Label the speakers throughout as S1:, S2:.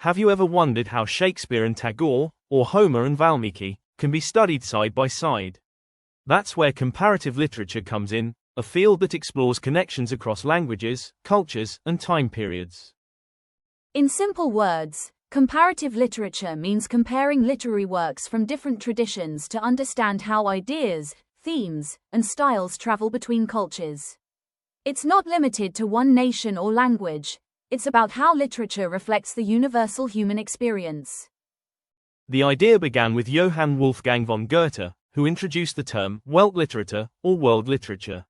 S1: Have you ever wondered how Shakespeare and Tagore, or Homer and Valmiki, can be studied side by side? That's where comparative literature comes in, a field that explores connections across languages, cultures, and time periods.
S2: In simple words, comparative literature means comparing literary works from different traditions to understand how ideas, themes, and styles travel between cultures. It's not limited to one nation or language. It's about how literature reflects the universal human experience.
S1: The idea began with Johann Wolfgang von Goethe, who introduced the term Weltliteratur, or world literature.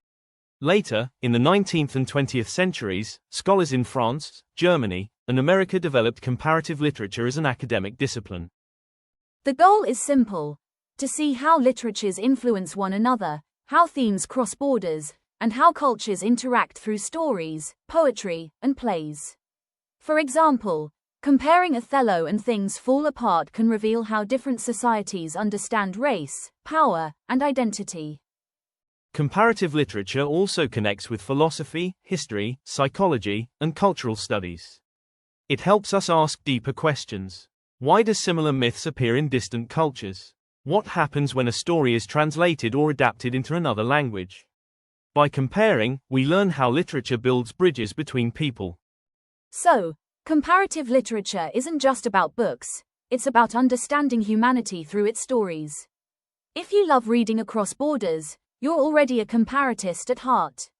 S1: Later, in the 19th and 20th centuries, scholars in France, Germany, and America developed comparative literature as an academic discipline.
S2: The goal is simple: to see how literatures influence one another, how themes cross borders, and how cultures interact through stories, poetry, and plays. For example, comparing Othello and Things Fall Apart can reveal how different societies understand race, power, and identity.
S1: Comparative literature also connects with philosophy, history, psychology, and cultural studies. It helps us ask deeper questions. Why do similar myths appear in distant cultures? What happens when a story is translated or adapted into another language? By comparing, we learn how literature builds bridges between people.
S2: So, comparative literature isn't just about books, it's about understanding humanity through its stories. If you love reading across borders, you're already a comparatist at heart.